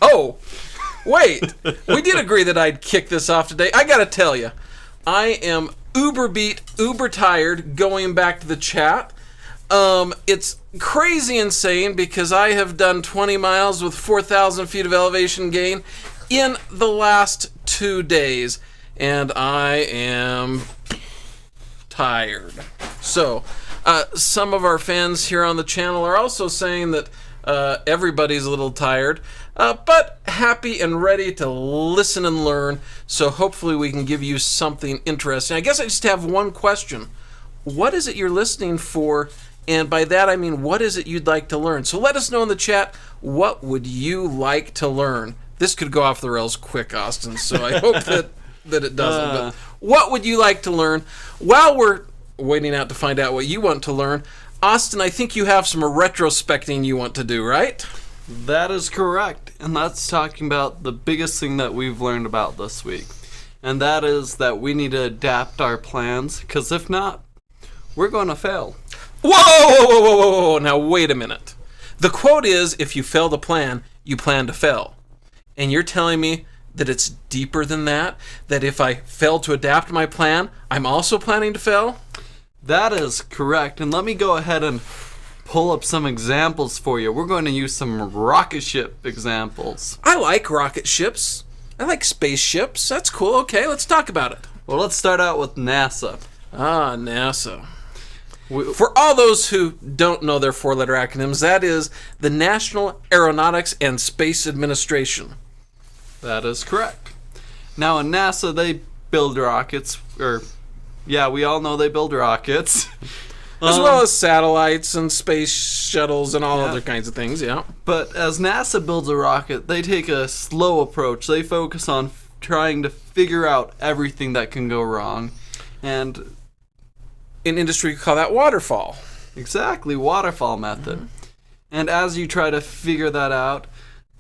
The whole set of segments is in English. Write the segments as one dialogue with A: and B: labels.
A: Oh, wait. We did agree that I'd kick this off today. I gotta tell you, I am uber beat, uber tired going back to the chat. It's crazy insane because I have done 20 miles with 4,000 feet of elevation gain in the last 2 days, and I am tired. So, some of our fans here on the channel are also saying that everybody's a little tired, but happy and ready to listen and learn, so hopefully we can give you something interesting. I guess I just have one question. What is it you're listening for? And by that I mean, what is it you'd like to learn? So let us know in the chat, what would you like to learn? This could go off the rails quick, Austin, so I hope that it doesn't. But what would you like to learn? While we're waiting out to find out what you want to learn, Austin, I think you have some retrospecting you want to do, right?
B: That is correct, and that's talking about the biggest thing that we've learned about this week. And that is that we need to adapt our plans, because if not, we're going to fail.
A: Whoa! Now wait a minute. The quote is, if you fail to plan, you plan to fail. And you're telling me that it's deeper than that? That if I fail to adapt my plan, I'm also planning to fail?
B: That is correct, and let me go ahead and pull up some examples for you. We're going to use some rocket ship examples.
A: I like rocket ships. I like spaceships. That's cool. Okay, let's talk about it.
B: Well, let's start out with NASA.
A: Ah, NASA. For all those who don't know their four-letter acronyms, that is the National Aeronautics and Space Administration.
B: That is correct. Now, in NASA, they build rockets, we all know they build rockets.
A: As well as satellites and space shuttles and all other kinds of things, yeah.
B: But as NASA builds a rocket, they take a slow approach. They focus on trying to figure out everything that can go wrong. And
A: in industry, you call that waterfall.
B: Exactly, waterfall method. Mm-hmm. And as you try to figure that out,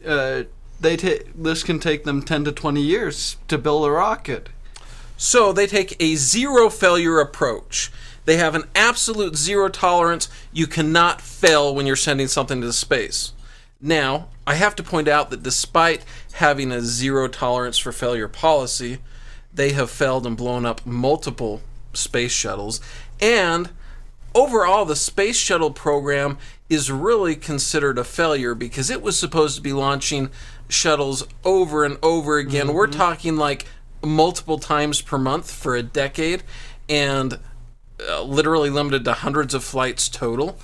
B: this can take them 10 to 20 years to build a rocket.
A: So they take a zero failure approach. They have an absolute zero tolerance. You cannot fail when you're sending something to space. Now, I have to point out that despite having a zero tolerance for failure policy, they have failed and blown up multiple space shuttles. And overall, the space shuttle program is really considered a failure because it was supposed to be launching shuttles over and over again. Mm-hmm. We're talking like multiple times per month for a decade, and literally limited to hundreds of flights total.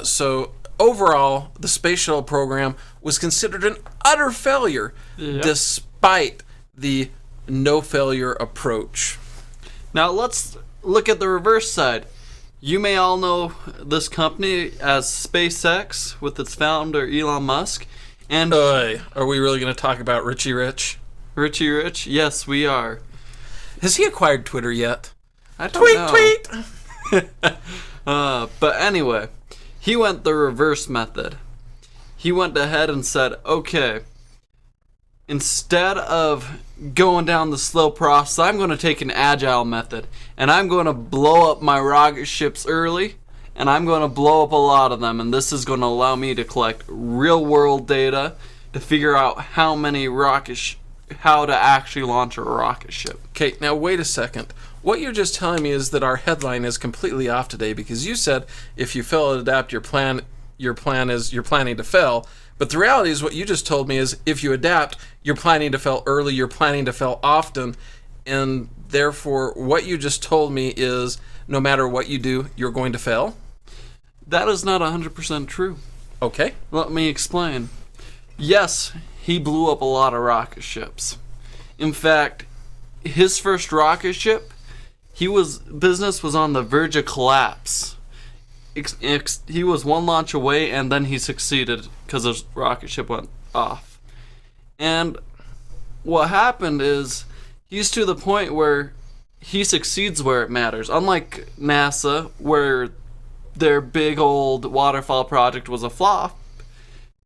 A: So overall, the space shuttle program was considered an utter failure, despite the no failure approach.
B: Now let's look at the reverse side. You may all know this company as SpaceX with its founder Elon Musk. And
A: are we really going to talk about Richie Rich?
B: Richie Rich? Yes, we are.
A: Has he acquired Twitter yet?
B: I don't know. Tweet! But anyway, he went the reverse method. He went ahead and said, okay, instead of going down the slow process, I'm going to take an agile method, and I'm going to blow up my rocket ships early, and I'm going to blow up a lot of them, and this is going to allow me to collect real-world data to figure out how to actually launch a rocket ship.
A: Okay, now wait a second. What you're just telling me is that our headline is completely off today, because you said if you fail to adapt your plan is you're planning to fail. But the reality is what you just told me is if you adapt, you're planning to fail early, you're planning to fail often, and therefore what you just told me is no matter what you do, you're going to fail?
B: That is not 100% true.
A: Okay.
B: Let me explain. Yes, he blew up a lot of rocket ships. In fact, his first rocket ship, business was on the verge of collapse. He was one launch away, and then he succeeded because his rocket ship went off. And what happened is he's to the point where he succeeds where it matters. Unlike NASA, where their big old waterfall project was a flop,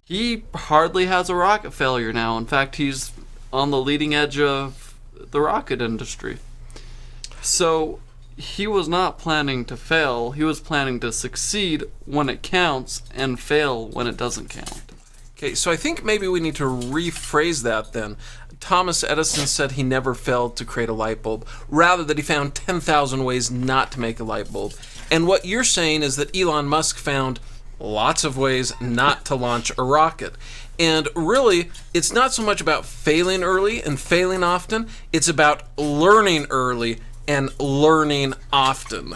B: he hardly has a rocket failure now. In fact, he's on the leading edge of the rocket industry. So he was not planning to fail. He was planning to succeed when it counts and fail when it doesn't count.
A: Okay, so I think maybe we need to rephrase that then. Thomas Edison said he never failed to create a light bulb, rather that he found 10,000 ways not to make a light bulb. And what you're saying is that Elon Musk found lots of ways not to launch a rocket. And really, it's not so much about failing early and failing often, it's about learning early and learning often.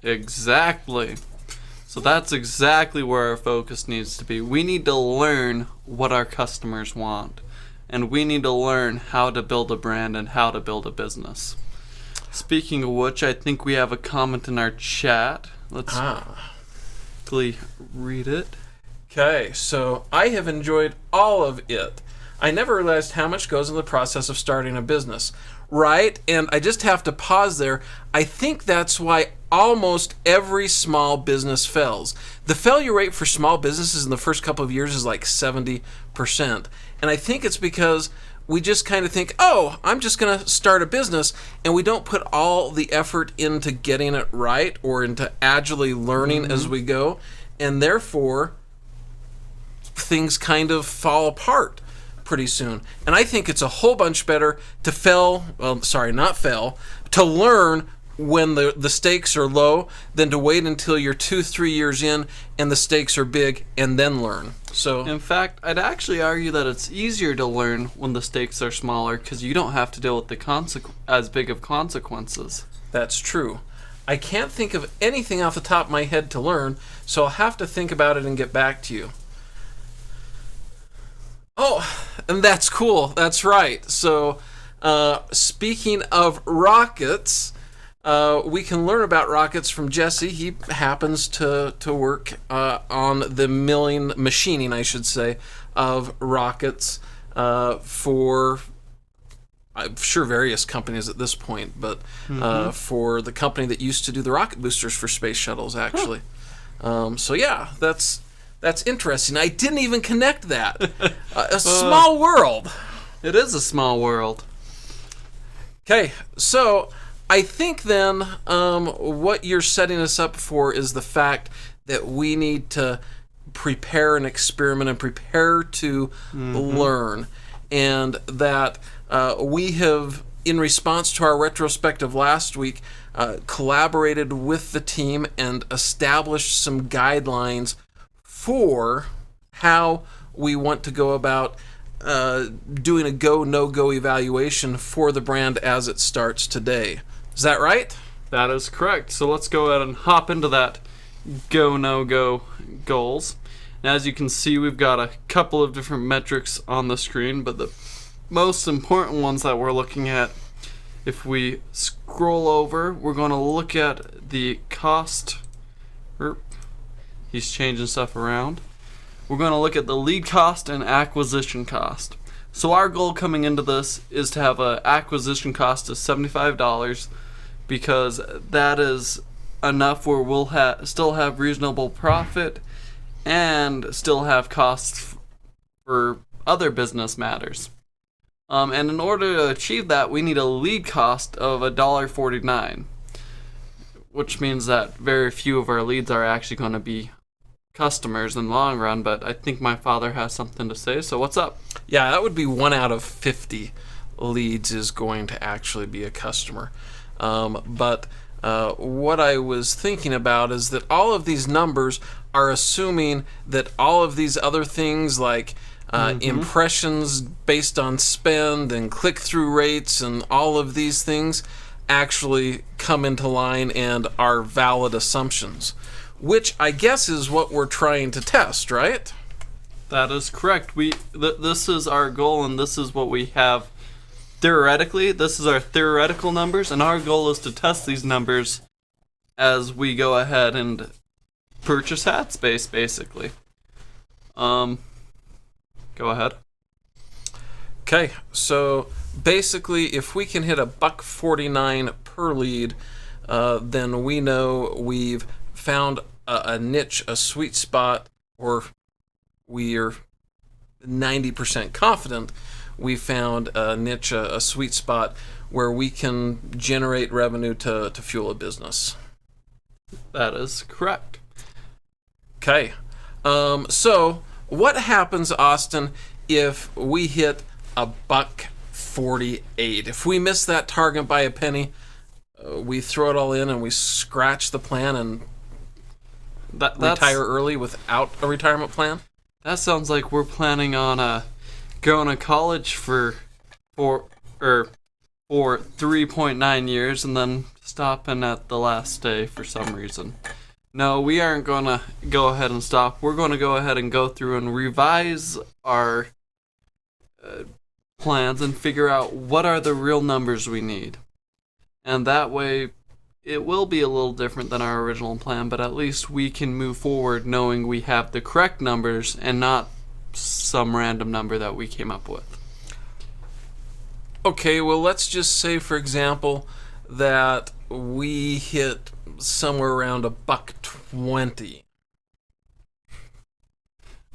B: Exactly. So that's exactly where our focus needs to be. We need to learn what our customers want. And we need to learn how to build a brand and how to build a business. Speaking of which, I think we have a comment in our chat. Let's quickly read it.
A: Okay, so I have enjoyed all of it. I never realized how much goes in the process of starting a business. Right? And I just have to pause there. I think that's why almost every small business fails. The failure rate for small businesses in the first couple of years is like 70%. And I think it's because we just kind of think, oh, I'm just going to start a business, and we don't put all the effort into getting it right or into agilely learning as we go, and therefore things kind of fall apart pretty soon. And I think it's a whole bunch better to to learn when the stakes are low than to wait until you're 2-3 years in and the stakes are big and then learn. So
B: in fact, I'd actually argue that it's easier to learn when the stakes are smaller because you don't have to deal with the as big of consequences.
A: That's true. I can't think of anything off the top of my head to learn, so I'll have to think about it and get back to you. Oh, and that's cool. That's right. So, speaking of rockets, we can learn about rockets from Jesse. He happens to work on the machining, I should say, of rockets for, I'm sure, various companies at this point, but for the company that used to do the rocket boosters for space shuttles, actually. So yeah, that's interesting. I didn't even connect that. A small world.
B: It is a small world.
A: Okay, so I think then what you're setting us up for is the fact that we need to prepare and experiment and prepare to learn. And that we have, in response to our retrospective last week, collaborated with the team and established some guidelines for how we want to go about doing a go, no-go evaluation for the brand as it starts today. Is that right?
B: That is correct. So let's go ahead and hop into that go, no-go goals. Now, as you can see, we've got a couple of different metrics on the screen, but the most important ones that we're looking at, if we scroll over, we're going to look at the cost. He's changing stuff around. We're going to look at the lead cost and acquisition cost. So our goal coming into this is to have an acquisition cost of $75 because that is enough where we'll still have reasonable profit and still have costs for other business matters. And in order to achieve that, we need a lead cost of $1.49, which means that very few of our leads are actually going to be customers in the long run. But I think my father has something to say, so what's up?
A: Yeah, that would be 1 out of 50 leads is going to actually be a customer. But what I was thinking about is that all of these numbers are assuming that all of these other things like impressions based on spend and click-through rates and all of these things actually come into line and are valid assumptions, which I guess is what we're trying to test, right?
B: That is correct. This is our goal, and this is what we have theoretically. This is our theoretical numbers, and our goal is to test these numbers as we go ahead and purchase hat space, basically. Go ahead.
A: Okay, so basically, if we can hit $1.49 per lead, then we know we've found a niche, a sweet spot, or we are 90% confident we found a niche, a sweet spot where we can generate revenue to fuel a business.
B: That is correct.
A: Okay, so what happens, Austin, if we hit $1.48? If we miss that target by a penny, we throw it all in and we scratch the plan and retire early without a retirement plan?
B: That sounds like we're planning on going to college for 3.9 years and then stopping at the last day for some reason. No, we aren't going to go ahead and stop. We're going to go ahead and go through and revise our plans and figure out what are the real numbers we need. And that way, it will be a little different than our original plan, but at least we can move forward knowing we have the correct numbers and not some random number that we came up with.
A: Okay, well, let's just say, for example, that we hit somewhere around $1.20.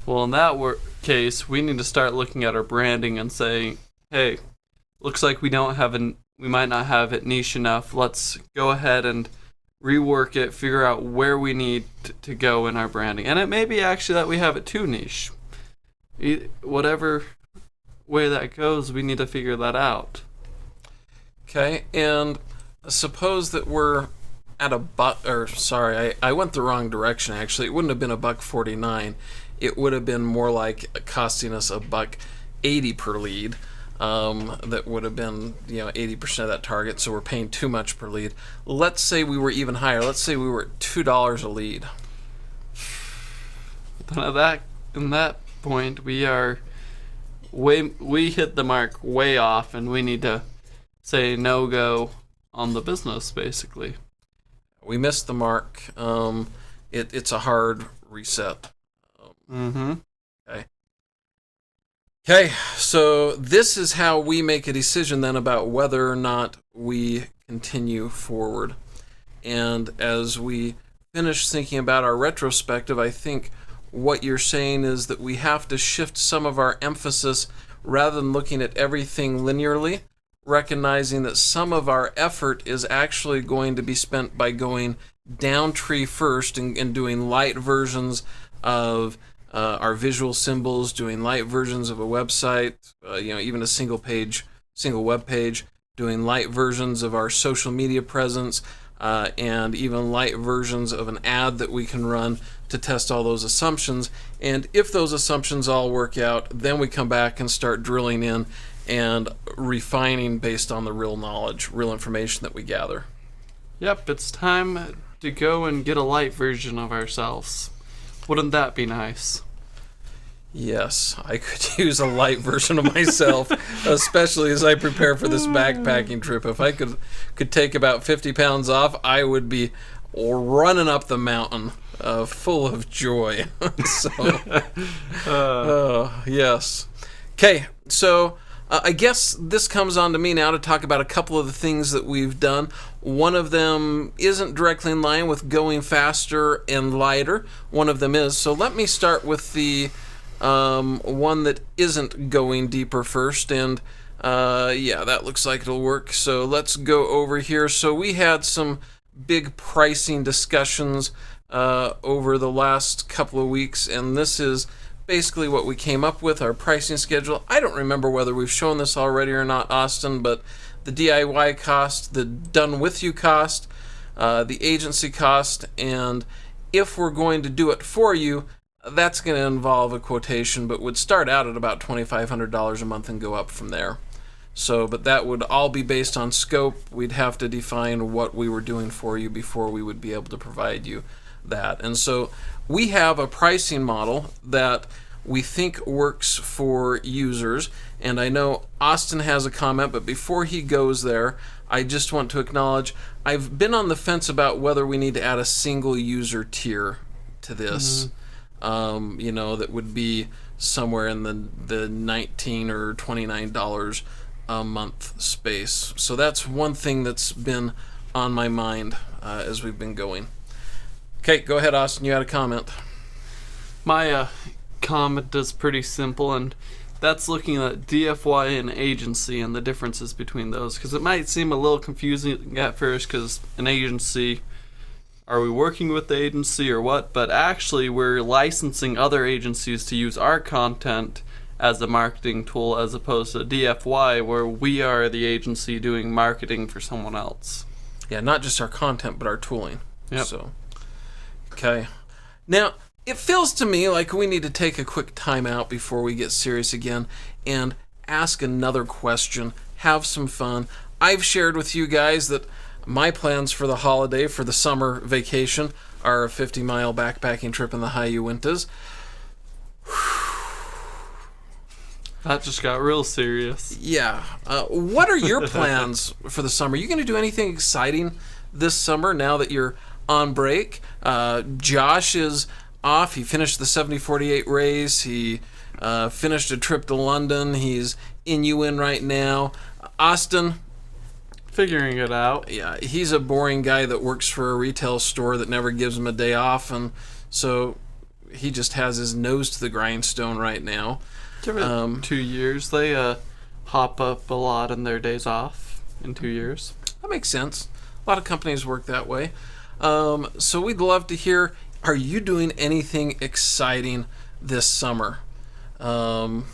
B: Well, in that case, we need to start looking at our branding and saying, hey, looks like we might not have it niche enough. Let's go ahead and rework it, figure out where we need to go in our branding. And it may be actually that we have it too niche. Whatever way that goes, we need to figure that out.
A: Okay, and suppose that we're at I went the wrong direction, actually. It wouldn't have been $1.49. It would have been more like costing us $1.80 per lead. That would have been 80% of that target, so we're paying too much per lead. Let's say we were even higher. Let's say we were at $2 a lead.
B: At that point, we hit the mark way off, and we need to say no-go on the business, basically.
A: We missed the mark. It's a hard reset. Okay, so this is how we make a decision then about whether or not we continue forward. And as we finish thinking about our retrospective, I think what you're saying is that we have to shift some of our emphasis rather than looking at everything linearly, recognizing that some of our effort is actually going to be spent by going down tree first and doing light versions of our visual symbols, doing light versions of a website, even a single web page, doing light versions of our social media presence, and even light versions of an ad that we can run to test all those assumptions. And if those assumptions all work out, then we come back and start drilling in and refining based on the real knowledge, real information that we gather.
B: Yep, it's time to go and get a light version of ourselves. Wouldn't that be nice?
A: Yes, I could use a light version of myself, especially as I prepare for this backpacking trip. If I could take about 50 pounds off, I would be running up the mountain full of joy. Yes. Okay, so I guess this comes on to me now to talk about a couple of the things that we've done. One of them isn't directly in line with going faster and lighter. One of them is. So let me start with the one that isn't going deeper first. And that looks like it'll work. So let's go over here. So we had some big pricing discussions over the last couple of weeks, and this is basically what we came up with, our pricing schedule. I don't remember whether we've shown this already or not, Austin, but the DIY cost, the done with you cost, the agency cost, and if we're going to do it for you, that's going to involve a quotation, but would start out at about $2,500 a month and go up from there. So, but that would all be based on scope. We'd have to define what we were doing for you before we would be able to provide you that. And so we have a pricing model that we think works for users, and I know Austin has a comment, but before he goes there, I just want to acknowledge I've been on the fence about whether we need to add a single user tier to this. That would be somewhere in the $19 or $29 a month space. So that's one thing that's been on my mind as we've been going. Okay, go ahead, Austin. You had a comment.
B: My comment is pretty simple, and that's looking at DFY and agency and the differences between those, because it might seem a little confusing at first, because an agency are we working with the agency or what? But actually, we're licensing other agencies to use our content as a marketing tool, as opposed to DFY, where we are the agency doing marketing for someone else.
A: Yeah, not just our content, but our tooling.
B: Yep.
A: So, okay. Now, it feels to me like we need to take a quick time out before we get serious again and ask another question, have some fun. I've shared with you guys that my plans for the holiday, for the summer vacation, are a 50-mile backpacking trip in the high Uintas.
B: That just got real serious.
A: Yeah. What are your plans for the summer? Are you going to do anything exciting this summer now that you're on break? Josh is off. He finished the 70-48 race. He finished a trip to London. He's in UN right now. Austin,
B: Figuring it out.
A: yeah, he's a boring guy that works for a retail store that never gives him a day off, and so he just has his nose to the grindstone right now.
B: Give it 2 years. They hop up a lot in their days off in 2 years.
A: That makes sense. A lot of companies work that way. So we'd love to hear, are you doing anything exciting this summer? Again,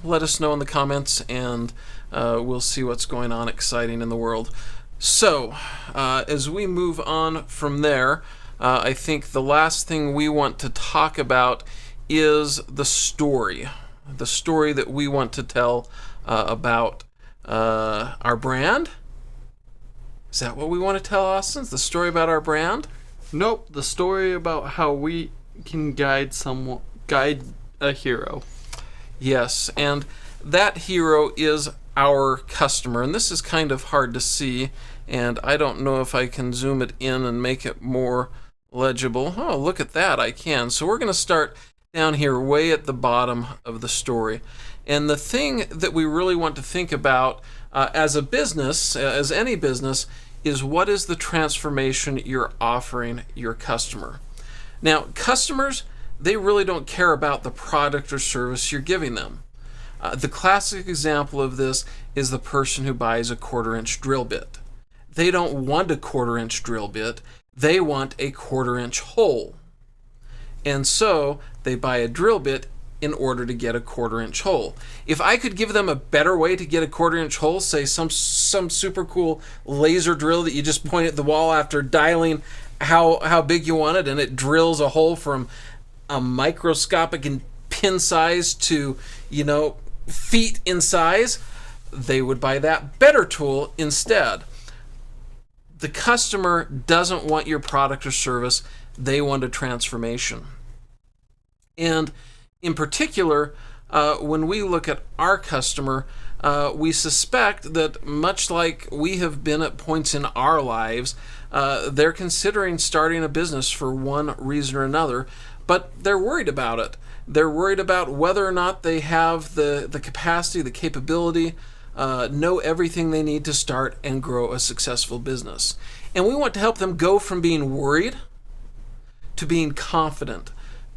A: let us know in the comments, and we'll see what's going on exciting in the world. So, as we move on from there, I think the last thing we want to talk about is the story. The story that we want to tell about our brand. Is that what we want to tell, Austin? The story about our brand?
B: Nope, the story about how we can guide a hero.
A: Yes, and that hero is our customer, and this is kind of hard to see, and I don't know if I can zoom it in and make it more legible. Oh, look at that, I can. So we're going to start down here way at the bottom of the story, and the thing that we really want to think about as a business, as any business, is what is the transformation you're offering your customer. Now, customers, they really don't care about the product or service you're giving them. The classic example of this is the person who buys a 1/4-inch drill bit. They don't want a 1/4-inch drill bit, they want a 1/4-inch hole. And so they buy a drill bit in order to get a 1/4-inch hole. If I could give them a better way to get a 1/4-inch hole, say some super cool laser drill that you just point at the wall after dialing how big you want it, and it drills a hole from a microscopic and pin size to, feet in size, they would buy that better tool instead. The customer doesn't want your product or service, they want a transformation. And in particular, when we look at our customer, we suspect that much like we have been at points in our lives, they're considering starting a business for one reason or another, but they're worried about it. They're worried about whether or not they have the capacity, the capability, know everything they need to start and grow a successful business. And we want to help them go from being worried to being confident.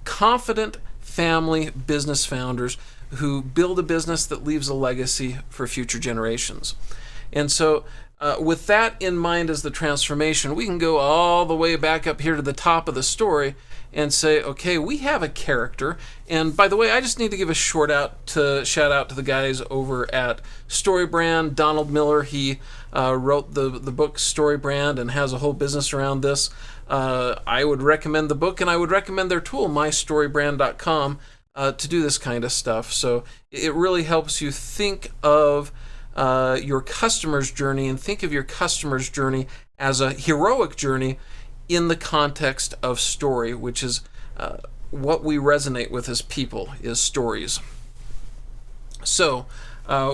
A: Confident family business founders who build a business that leaves a legacy for future generations. And so with that in mind as the transformation, we can go all the way back up here to the top of the story and say, okay, we have a character. And by the way, I just need to give a shout out to the guys over at StoryBrand. Donald Miller, he wrote the book StoryBrand and has a whole business around this. I would recommend the book, and I would recommend their tool, mystorybrand.com, to do this kind of stuff. So it really helps you think of your customer's journey, and think of your customer's journey as a heroic journey in the context of story, which is what we resonate with as people, is stories. So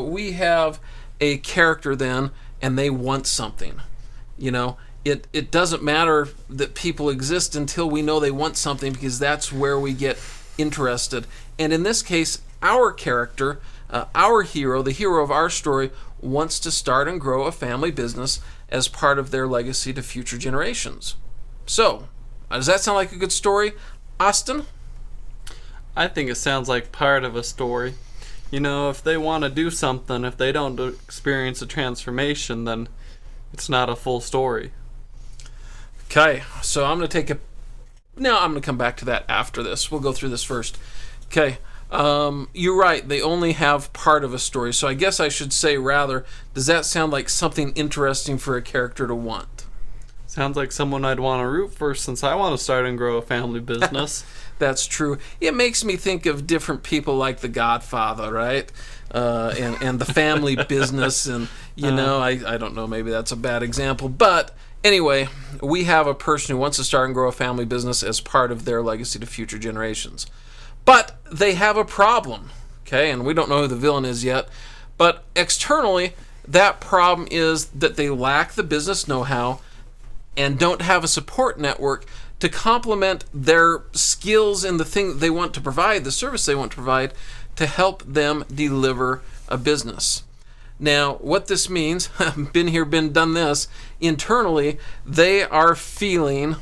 A: we have a character then, and they want something. It doesn't matter that people exist until we know they want something, because that's where we get interested. And in this case, our character, our hero, the hero of our story, wants to start and grow a family business as part of their legacy to future generations. So, does that sound like a good story, Austin?
B: I think it sounds like part of a story. If they want to do something, if they don't experience a transformation, then it's not a full story.
A: Okay, so I'm going to take a... No, I'm going to come back to that after this. We'll go through this first. Okay, you're right. They only have part of a story. So I guess I should say rather, does that sound like something interesting for a character to want?
B: Sounds like someone I'd want to root for since I want to start and grow a family business.
A: That's true. It makes me think of different people like The Godfather, right? And the family business, and I don't know, maybe that's a bad example, but anyway, we have a person who wants to start and grow a family business as part of their legacy to future generations. But they have a problem, okay? And we don't know who the villain is yet, but externally, that problem is that they lack the business know-how and don't have a support network to complement their skills in the thing that they want to provide, the service they want to provide, to help them deliver a business. Now, what this means, been here, been done this, internally, they are feeling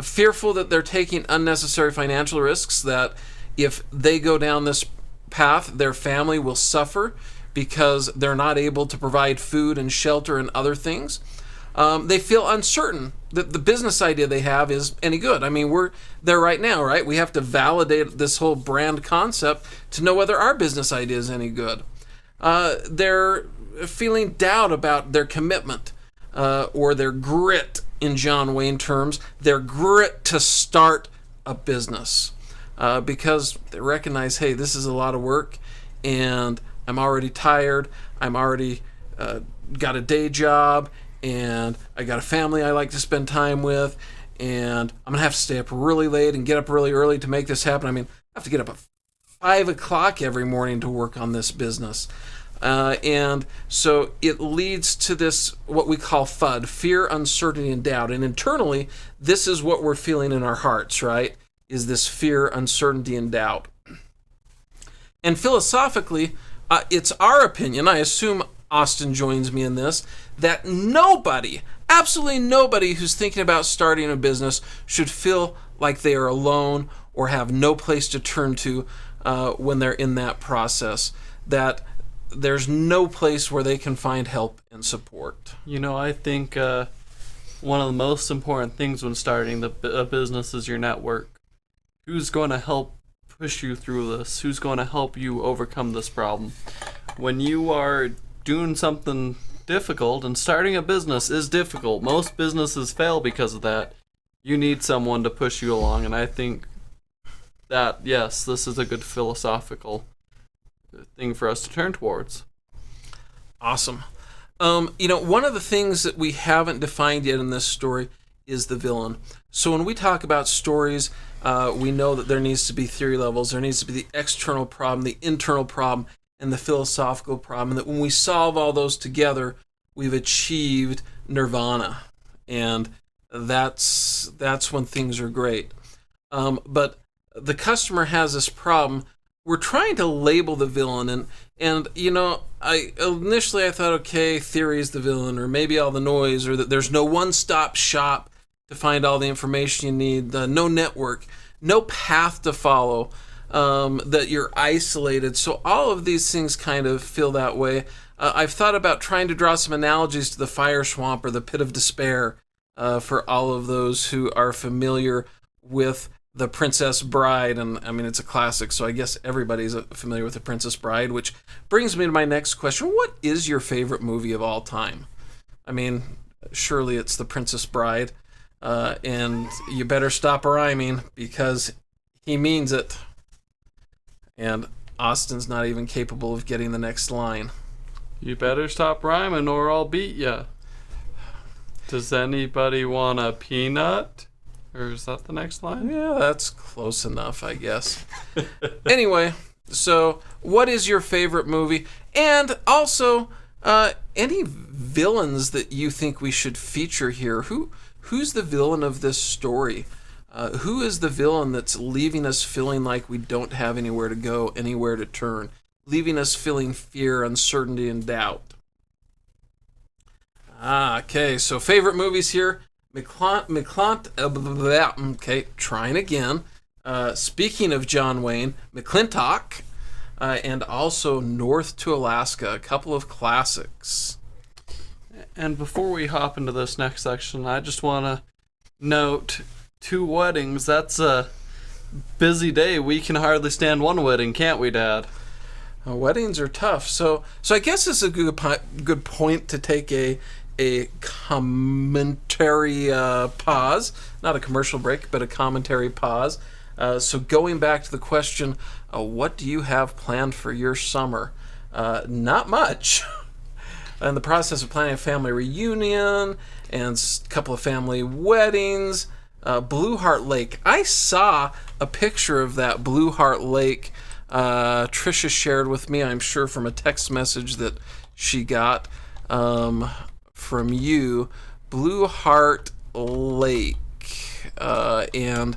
A: fearful that they're taking unnecessary financial risks, that if they go down this path, their family will suffer because they're not able to provide food and shelter and other things. They feel uncertain that the business idea they have is any good. I mean, we're there right now, right? We have to validate this whole brand concept to know whether our business idea is any good. They're feeling doubt about their commitment or their grit, in John Wayne terms, their grit to start a business because they recognize, hey, this is a lot of work and I'm already tired. I'm already got a day job, and I got a family I like to spend time with, and I'm going to have to stay up really late and get up really early to make this happen. I mean, I have to get up at 5 o'clock every morning to work on this business. And so it leads to this, what we call FUD, fear, uncertainty, and doubt. And internally, this is what we're feeling in our hearts, right? Is this fear, uncertainty, and doubt. And philosophically, it's our opinion, I assume Austin joins me in this, that nobody, absolutely nobody who's thinking about starting a business should feel like they are alone or have no place to turn to when they're in that process. That there's no place where they can find help and support.
B: I think one of the most important things when starting a business is your network. Who's going to help push you through this? Who's going to help you overcome this problem? When you are doing something difficult, and starting a business is difficult, most businesses fail because of that, you need someone to push you along. And I think that, yes, this is a good philosophical thing for us to turn towards.
A: Awesome. One of the things that we haven't defined yet in this story is the villain. So when we talk about stories, we know that there needs to be theory levels. There needs to be the external problem, the internal problem, and the philosophical problem. And that when we solve all those together, we've achieved nirvana. And that's when things are great. But the customer has this problem. We're trying to label the villain, and I initially thought, okay, theory is the villain, or maybe all the noise, or that there's no one-stop shop to find all the information you need, no network, no path to follow, that you're isolated. So all of these things kind of feel that way. I've thought about trying to draw some analogies to the fire swamp or the pit of despair for all of those who are familiar with The Princess Bride, and I mean, it's a classic, so I guess everybody's familiar with The Princess Bride, which brings me to my next question. What is your favorite movie of all time? I mean, surely it's The Princess Bride, and you better stop rhyming, because he means it. And Austin's not even capable of getting the next line.
B: You better stop rhyming or I'll beat ya. Does anybody want a peanut? Or is that the next line?
A: Yeah, that's close enough, I guess. Anyway, so what is your favorite movie? And also, any villains that you think we should feature here? Who's the villain of this story? Who is the villain that's leaving us feeling like we don't have anywhere to go, anywhere to turn, leaving us feeling fear, uncertainty, and doubt? Okay, so favorite movies here. Okay, trying again. Speaking of John Wayne, McClintock, and also North to Alaska, a couple of classics.
B: And before we hop into this next section, I just want to note 2 weddings. That's a busy day. We can hardly stand one wedding, can't we, Dad?
A: Weddings are tough. So I guess it's a good point to take a commentary pause, not a commercial break, but a commentary pause. So going back to the question, what do you have planned for your summer? Not much. In the process of planning a family reunion and a couple of family weddings. Blue Heart Lake. I saw a picture of that Blue Heart Lake Trisha shared with me, I'm sure from a text message that she got from you. Blue Heart Lake and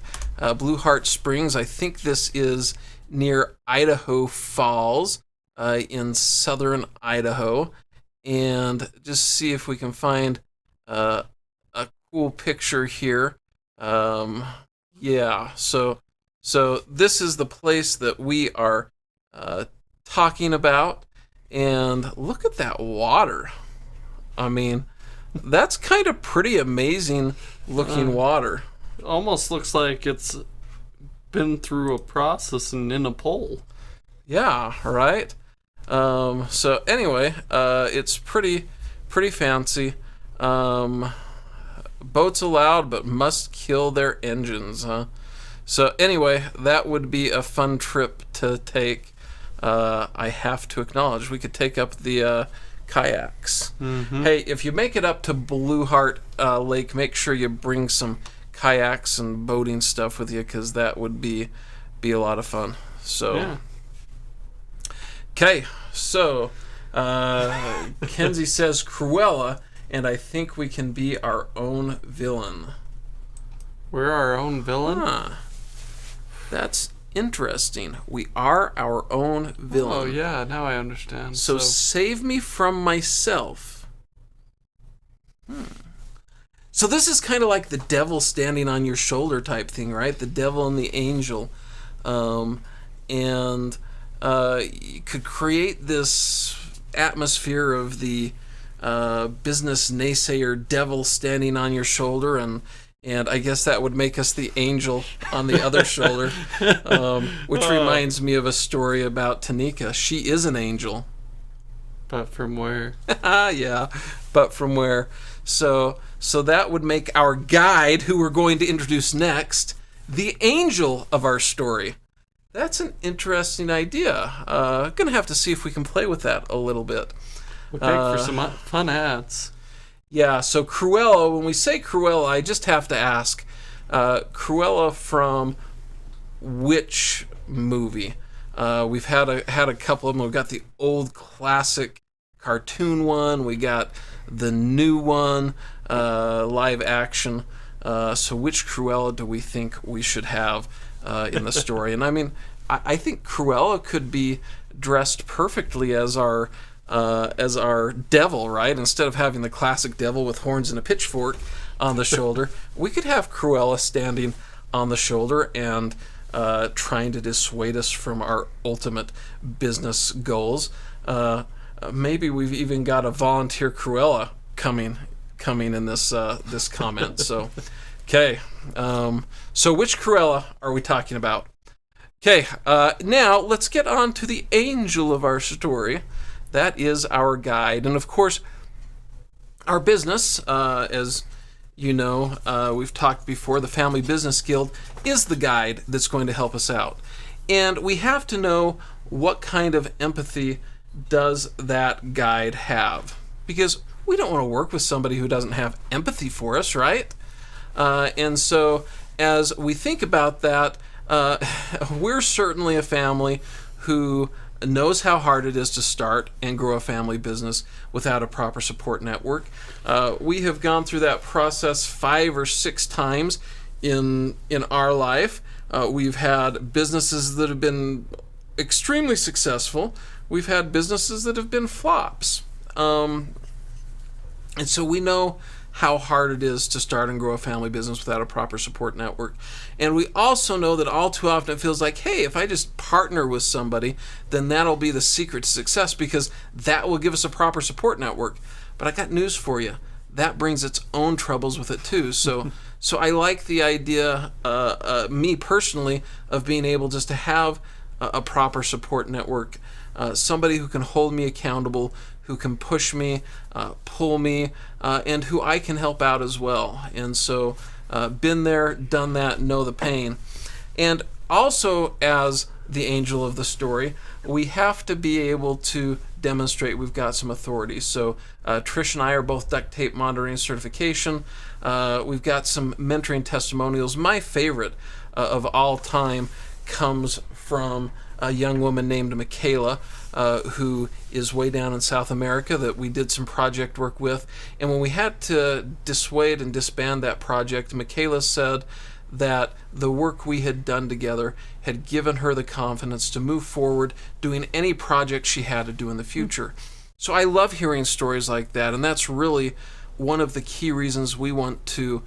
A: Blue Heart Springs. I think this is near Idaho Falls in southern Idaho. And just see if we can find a cool picture here. Yeah, so this is the place that we are talking about. And look at that water. I mean, that's kind of pretty amazing looking water.
B: Almost looks like it's been through a process and in a pole.
A: Yeah, right? So anyway, it's pretty fancy. Boats allowed, but must kill their engines, huh? So anyway, that would be a fun trip to take. I have to acknowledge, we could take up the kayaks. Mm-hmm. Hey, if you make it up to Blue Heart Lake, make sure you bring some kayaks and boating stuff with you, because that would be a lot of fun. So. Yeah. Okay, so Kenzie says Cruella, and I think we can be our own villain.
B: We're our own villain?
A: Huh. That's interesting. We are our own villain.
B: Oh, yeah, now I understand.
A: So save me from myself. So this is kind of like the devil standing on your shoulder type thing, right? The devil and the angel. And you could create this atmosphere of the business naysayer devil standing on your shoulder, and I guess that would make us the angel on the other shoulder, which reminds me of a story about Tanika. She is an angel.
B: But from where?
A: Yeah, but from where? So that would make our guide, who we're going to introduce next, the angel of our story. That's an interesting idea. Gonna have to see if we can play with that a little bit.
B: We'll take for some fun ads.
A: Yeah, so Cruella, when we say Cruella, I just have to ask, Cruella from which movie? We've had a couple of them. We've got the old classic cartoon one. We got the new one, live action. So which Cruella do we think we should have in the story? And I mean, I think Cruella could be dressed perfectly as our devil, right? Instead of having the classic devil with horns and a pitchfork on the shoulder, we could have Cruella standing on the shoulder and trying to dissuade us from our ultimate business goals. Maybe we've even got a volunteer Cruella coming in this comment. So, okay. So which Cruella are we talking about? Okay, now let's get on to the angel of our story. That is our guide. And of course, our business, as you know, we've talked before, the Family Business Guild is the guide that's going to help us out. And we have to know what kind of empathy does that guide have. Because we don't want to work with somebody who doesn't have empathy for us, right? And so as we think about that, we're certainly a family who knows how hard it is to start and grow a family business without a proper support network. We have gone through that process 5 or 6 times in our life. We've had businesses that have been extremely successful. We've had businesses that have been flops. And so we know how hard it is to start and grow a family business without a proper support network. And we also know that all too often it feels like, hey, if I just partner with somebody, then that'll be the secret to success, because that will give us a proper support network. But I got news for you. That brings its own troubles with it too. So I like the idea, me personally, of being able just to have a proper support network, somebody who can hold me accountable, who can push me, pull me, and who I can help out as well. And so, been there, done that, know the pain. And also, as the angel of the story, we have to be able to demonstrate we've got some authority. So Trish and I are both duct tape monitoring certification. We've got some mentoring testimonials. My favorite of all time comes from a young woman named Michaela, who is way down in South America that we did some project work with. And when we had to dissuade and disband that project, Michaela said that the work we had done together had given her the confidence to move forward doing any project she had to do in the future. So I love hearing stories like that, and that's really one of the key reasons we want to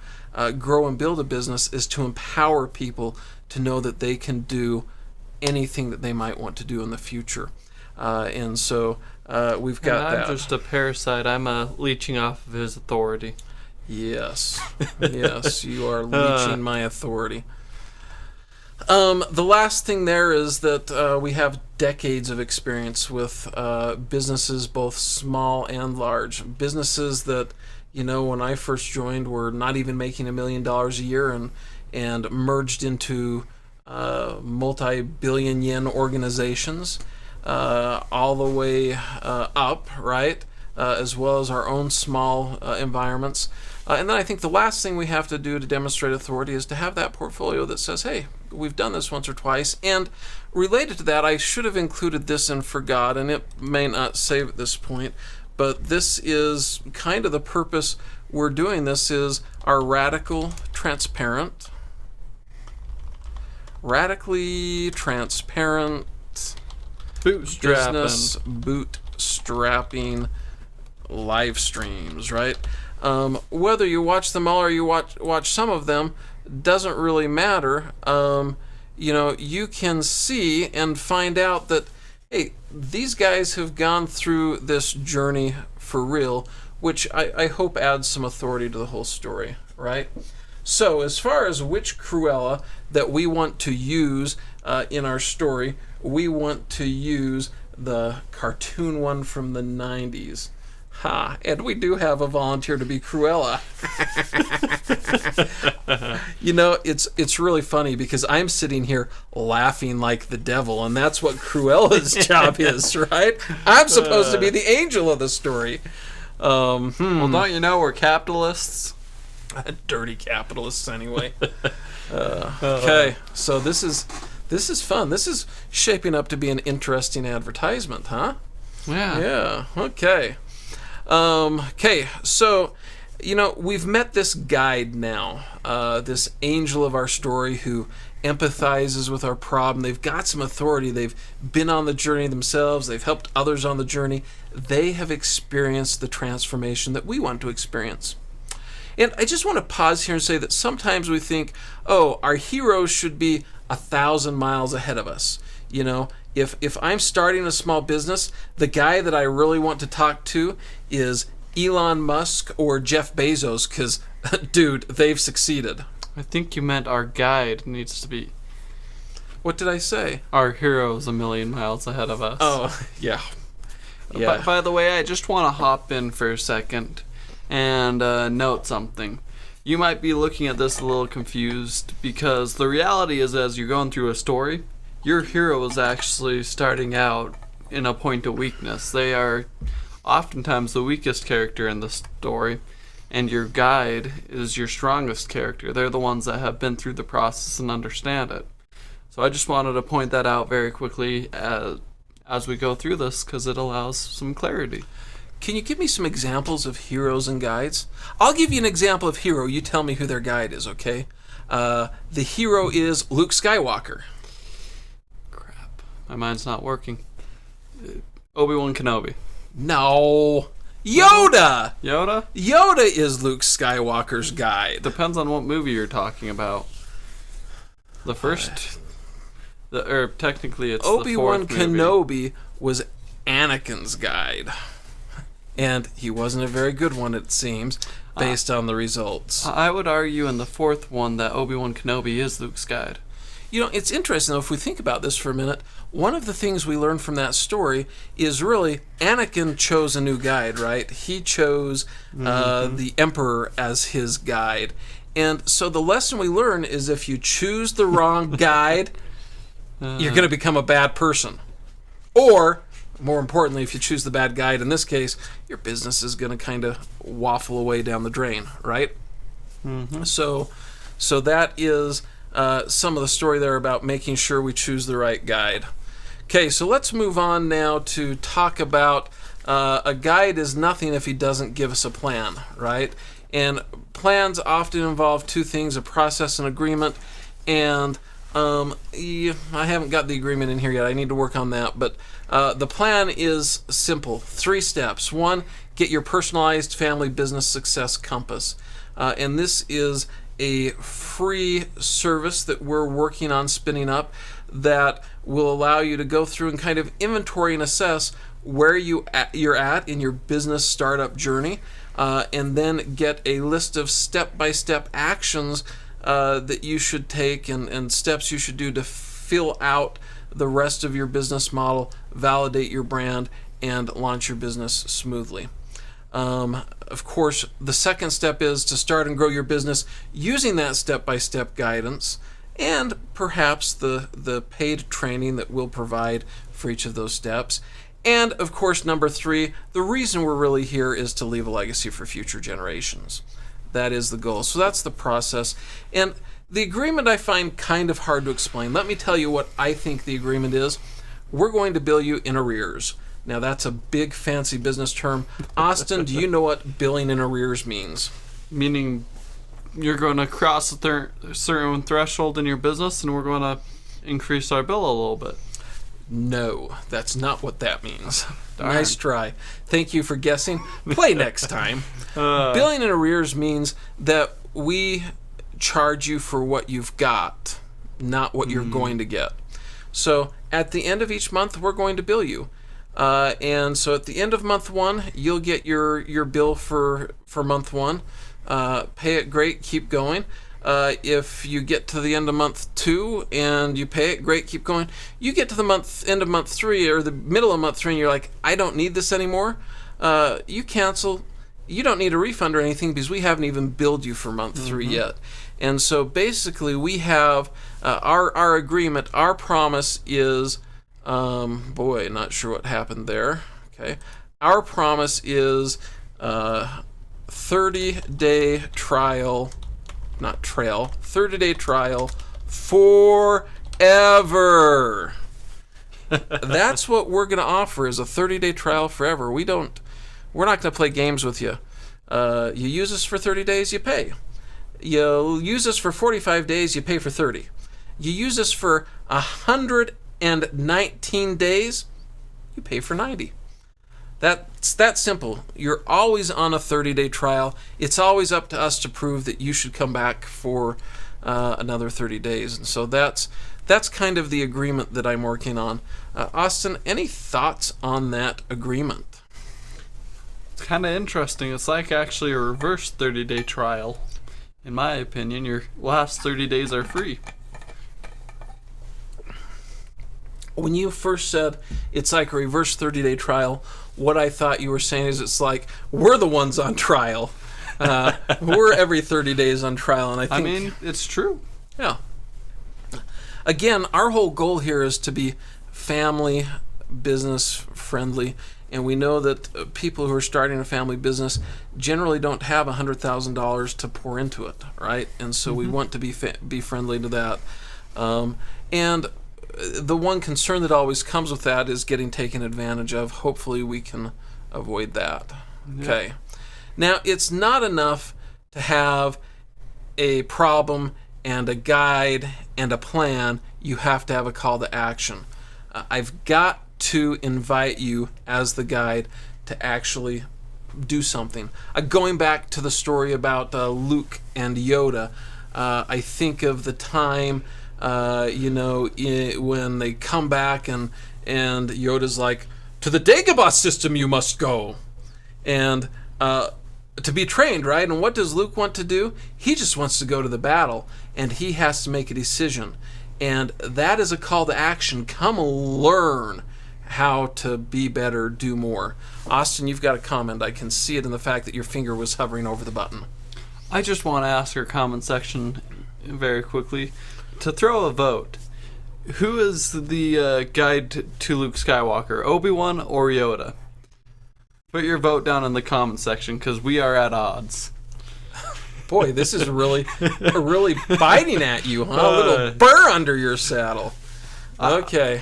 A: grow and build a business, is to empower people to know that they can do anything that they might want to do in the future. And so we've got that.
B: I'm just a parasite. I'm leeching off of his authority.
A: Yes. Yes, you are leeching my authority. The last thing there is that we have decades of experience with businesses, both small and large. Businesses that, when I first joined were not even making $1 million a year and merged into multi-billion yen organizations, all the way up, right? As well as our own small environments. And then I think the last thing we have to do to demonstrate authority is to have that portfolio that says, hey, we've done this once or twice. And related to that, I should have included this and forgot, and it may not save at this point, but this is kind of the purpose we're doing this, is our radically transparent business bootstrapping live streams, right? Whether you watch them all or you watch some of them doesn't really matter. You can see and find out that, hey, these guys have gone through this journey for real, which I hope adds some authority to the whole story, right? So as far as which Cruella that we want to use in our story, we want to use the cartoon one from the 90s. Ha, and we do have a volunteer to be Cruella. It's really funny because I'm sitting here laughing like the devil, and that's what Cruella's job is, right? I'm supposed to be the angel of the story.
B: Well, don't you know we're capitalists?
A: Dirty capitalists, anyway. Okay, so this is fun. This is shaping up to be an interesting advertisement, huh?
B: Yeah.
A: Yeah. Okay. Okay, so, we've met this guide now, this angel of our story who empathizes with our problem. They've got some authority. They've been on the journey themselves. They've helped others on the journey. They have experienced the transformation that we want to experience. And I just want to pause here and say that sometimes we think, our heroes should be 1,000 miles ahead of us. If I'm starting a small business, the guy that I really want to talk to is Elon Musk or Jeff Bezos, because, dude, they've succeeded.
B: I think you meant our guide needs to be...
A: What did I say?
B: Our hero's 1,000,000 miles ahead of us.
A: Oh, yeah.
B: By the way, I just want to hop in for a second and note something. You might be looking at this a little confused, because the reality is, as you're going through a story, your hero is actually starting out in a point of weakness. They are oftentimes the weakest character in the story, and your guide is your strongest character. They're the ones that have been through the process and understand it. So I just wanted to point that out very quickly as we go through this, because it allows some clarity.
A: Can you give me some examples of heroes and guides? I'll give you an example of hero. You tell me who their guide is, okay? The hero is Luke Skywalker.
B: Crap. My mind's not working. Obi-Wan Kenobi.
A: No. Yoda!
B: Yoda?
A: Yoda is Luke Skywalker's guide.
B: Depends on what movie you're talking about. The first... technically it's
A: Obi-Wan
B: the fourth movie.
A: Kenobi was Anakin's guide. And he wasn't a very good one, it seems, based on the results.
B: I would argue in the fourth one that Obi-Wan Kenobi is Luke's guide.
A: You know, it's interesting, though, if we think about this for a minute. One of the things we learn from that story is really Anakin chose a new guide, right? He chose the Emperor as his guide. And so the lesson we learn is if you choose the wrong guide, you're going to become a bad person. Or, more importantly, if you choose the bad guide, in this case, your business is going to kind of waffle away down the drain, right? So that is some of the story there about making sure we choose the right guide. Okay, so let's move on now to talk about a guide is nothing if he doesn't give us a plan, right? And plans often involve two things, a process and agreement. And I haven't got the agreement in here yet. I need to work on that. But the plan is simple. 3 steps. 1, get your personalized family business success compass. And this is a free service that we're working on spinning up that will allow you to go through and kind of inventory and assess where you're at in your business startup journey, and then get a list of step-by-step actions that you should take and steps you should do to fill out the rest of your business model, validate your brand, and launch your business smoothly. Of course, the second step is to start and grow your business using that step-by-step guidance and perhaps the paid training that we'll provide for each of those steps. And, of course, number 3, the reason we're really here is to leave a legacy for future generations. That is the goal. So that's the process. And the agreement I find kind of hard to explain. Let me tell you what I think the agreement is. We're going to bill you in arrears. Now, that's a big, fancy business term. Austin, do you know what billing in arrears means?
B: Meaning you're going to cross a certain threshold in your business and we're going to increase our bill a little bit.
A: No, that's not what that means.
B: Darn.
A: Nice try. Thank you for guessing. Play next time. Billing in arrears means that we charge you for what you've got, not what you're going to get. So at the end of each month, we're going to bill you. And so at the end of month 1, you'll get your bill for month 1. Pay it great, keep going. If you get to the end of month 2 and you pay it, great, keep going. You get to the end of month 3 or the middle of month 3 and you're like, I don't need this anymore. You cancel. You don't need a refund or anything because we haven't even billed you for month 3 yet. And so basically we have our agreement, our promise is, not sure what happened there. Okay. Our promise is 30-day trial. 30-day trial forever. That's what we're going to offer is a 30-day trial forever. We're not going to play games with you. You use us for 30 days, you pay. You use us for 45 days, you pay for 30. You use us for 119 days, you pay for 90. That's that simple. You're always on a 30-day trial. It's always up to us to prove that you should come back for another 30 days. And so that's kind of the agreement that I'm working on. Austin, any thoughts on that agreement?
B: It's kind of interesting. It's like actually a reverse 30-day trial. In my opinion, your last 30 days are free.
A: When you first said it's like a reverse 30-day trial, what I thought you were saying is it's like we're the ones on trial. We're every 30 days on trial, and I mean,
B: it's true.
A: Yeah. Again, our whole goal here is to be family business friendly, and we know that people who are starting a family business generally don't have $100,000 to pour into it, right? And so we want to be friendly to that. And the one concern that always comes with that is getting taken advantage of. Hopefully we can avoid that. Yeah. Okay. Now, it's not enough to have a problem and a guide and a plan. You have to have a call to action. I've got to invite you as the guide to actually do something. Going back to the story about Luke and Yoda, I think of the time when they come back and Yoda's like, to the Dagobah system you must go. and to be trained, right? And what does Luke want to do? He just wants to go to the battle, and he has to make a decision. And that is a call to action. Come learn how to be better, do more. Austin, you've got a comment. I can see it in the fact that your finger was hovering over the button.
B: I just want to ask our comment section very quickly to throw a vote. Who is the guide to Luke Skywalker, Obi-Wan or Yoda? Put your vote down in the comment section, because we are at odds.
A: Boy, this is really biting at you, huh? A little burr under your saddle. Okay.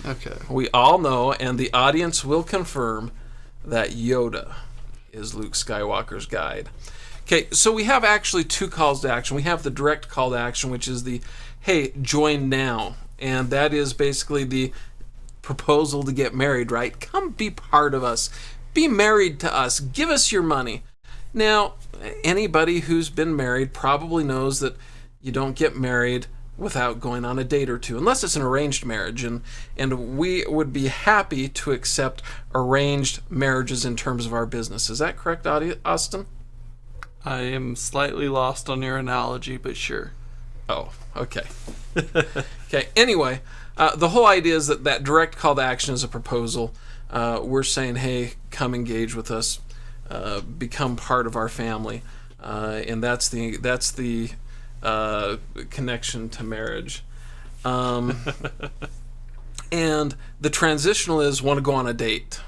B: Okay.
A: We all know, and the audience will confirm, that Yoda is Luke Skywalker's guide. Okay, so we have actually two calls to action. We have the direct call to action, which is the, hey, join now. And that is basically the proposal to get married, right? Come be part of us. Be married to us. Give us your money. Now, anybody who's been married probably knows that you don't get married without going on a date or two, unless it's an arranged marriage. And we would be happy to accept arranged marriages in terms of our business. Is that correct, Austin?
B: I am slightly lost on your analogy, but sure.
A: Oh, okay. Okay, anyway, the whole idea is that direct call to action is a proposal. We're saying, hey, come engage with us, become part of our family, and that's the connection to marriage. And the transitional is want to go on a date.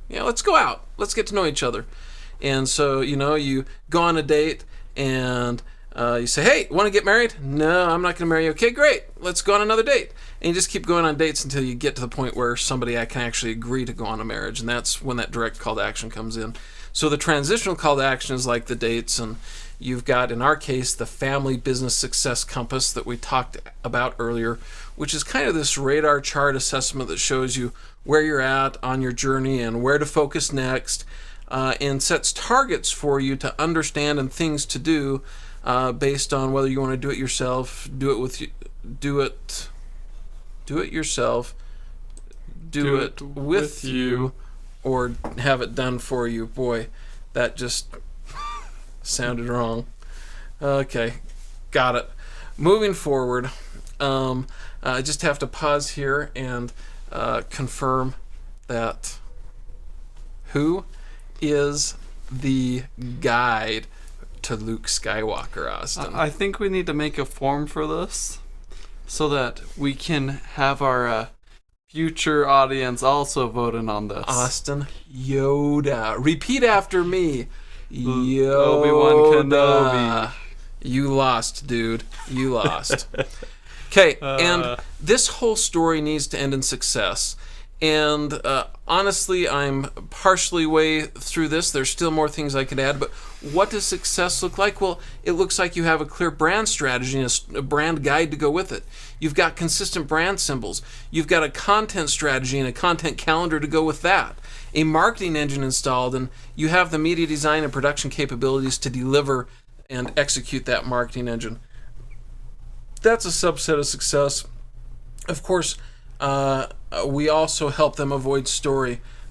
A: Let's go out. Let's get to know each other. And so, you go on a date and you say, hey, want to get married? No, I'm not going to marry you. Okay, great. Let's go on another date. And you just keep going on dates until you get to the point where somebody can actually agree to go on a marriage. And that's when that direct call to action comes in. So the transitional call to action is like the dates. And you've got, in our case, the family business success compass that we talked about earlier, which is kind of this radar chart assessment that shows you where you're at on your journey and where to focus next, and sets targets for you to understand and things to do based on whether you want to do it yourself, do it with you, or have it done for you. Boy, that just sounded wrong. Okay, got it. Moving forward, I just have to pause here and confirm that who is the guide to Luke Skywalker, Austin?
B: I think we need to make a form for this so that we can have our future audience also voting on this.
A: Austin, Yoda. Repeat after me. Yoda.
B: Obi-Wan Kenobi.
A: You lost, dude. You lost. Okay, and this whole story needs to end in success. And honestly, I'm partially way through this. There's still more things I could add, but what does success look like? Well, it looks like you have a clear brand strategy and a brand guide to go with it. You've got consistent brand symbols. You've got a content strategy and a content calendar to go with that. A marketing engine installed, and you have the media design and production capabilities to deliver and execute that marketing engine. That's a subset of success. Of course, we also help them avoid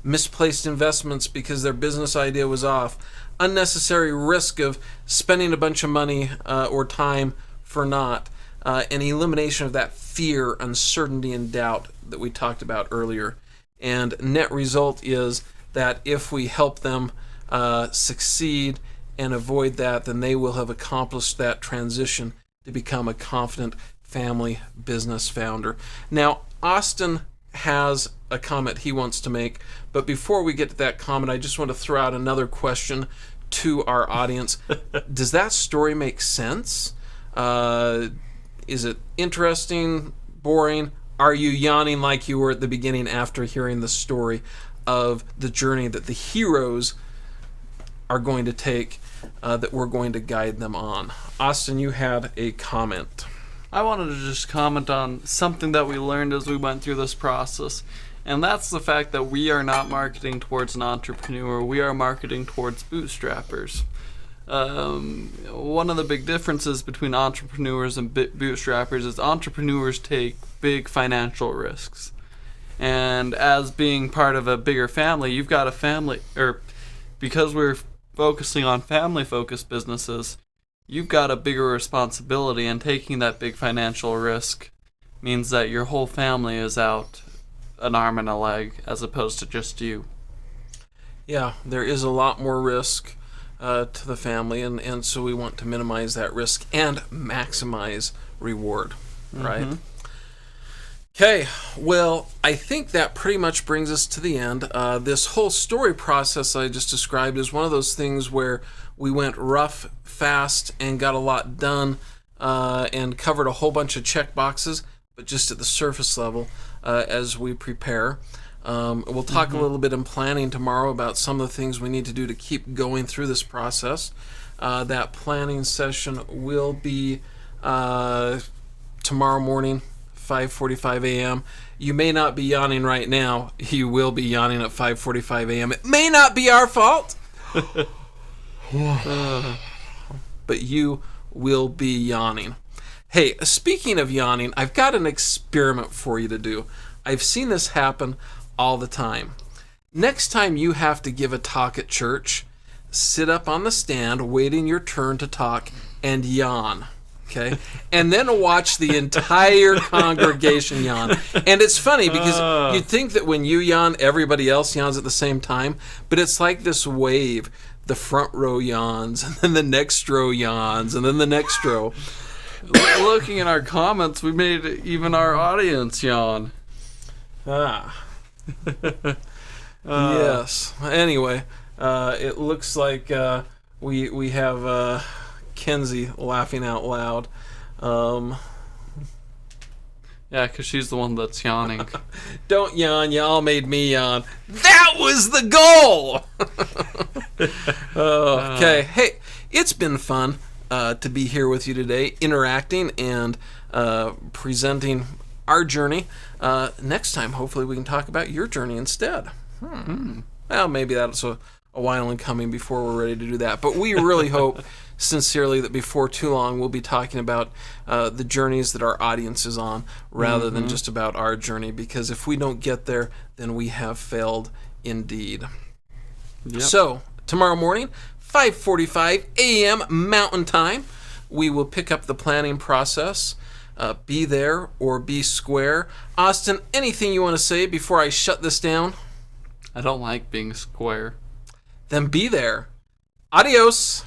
A: misplaced investments because their business idea was off, unnecessary risk of spending a bunch of money or time for naught, and elimination of that fear, uncertainty, and doubt that we talked about earlier. And net result is that if we help them succeed and avoid that, then they will have accomplished that transition to become a confident family business founder. Now, Austin has a comment he wants to make, but before we get to that comment, I just want to throw out another question to our audience. Does that story make sense? Is it interesting, boring? Are you yawning like you were at the beginning after hearing the story of the journey that the heroes are going to take, that we're going to guide them on? Austin, you had a comment.
B: I wanted to just comment on something that we learned as we went through this process, and that's the fact that we are not marketing towards an entrepreneur. We are marketing towards bootstrappers. One of the big differences between entrepreneurs and bootstrappers is entrepreneurs take big financial risks. And as being part of a bigger family, you've got a family, or because we're focusing on family-focused businesses, you've got a bigger responsibility, and taking that big financial risk means that your whole family is out an arm and a leg as opposed to just you.
A: Yeah, there is a lot more risk to the family, and so we want to minimize that risk and maximize reward, right? Okay, well, I think that pretty much brings us to the end. This whole story process I just described is one of those things where we went rough, fast, and got a lot done, and covered a whole bunch of check boxes, but just at the surface level as we prepare. We'll talk a little bit in planning tomorrow about some of the things we need to do to keep going through this process. That planning session will be tomorrow morning, 5:45 a.m. You may not be yawning right now. You will be yawning at 5:45 a.m. It may not be our fault, but you will be yawning. Hey, speaking of yawning, I've got an experiment for you to do. I've seen this happen all the time. Next time you have to give a talk at church, sit up on the stand, waiting your turn to talk, and yawn. Okay? And then watch the entire congregation yawn. And it's funny because you'd think that when you yawn, everybody else yawns at the same time, but it's like this wave. The front row yawns, and then the next row yawns, and then the next row.
B: Looking at our comments, we made even our audience yawn.
A: Yes. Anyway, it looks like we have Kenzie laughing out loud.
B: Yeah, because she's the one that's yawning.
A: Don't yawn, y'all made me yawn. That was the goal! Okay, hey, it's been fun to be here with you today, interacting and presenting our journey. Next time, hopefully we can talk about your journey instead. Well, maybe that's a while in coming before we're ready to do that. But we really hope sincerely that before too long we'll be talking about the journeys that our audience is on rather than just about our journey, because if we don't get there, then we have failed indeed.
B: Yep.
A: So, tomorrow morning, 5:45 a.m. Mountain Time, we will pick up the planning process. Be there or be square. Austin, anything you want to say before I shut this down?
B: I don't like being square.
A: Then be there. Adios.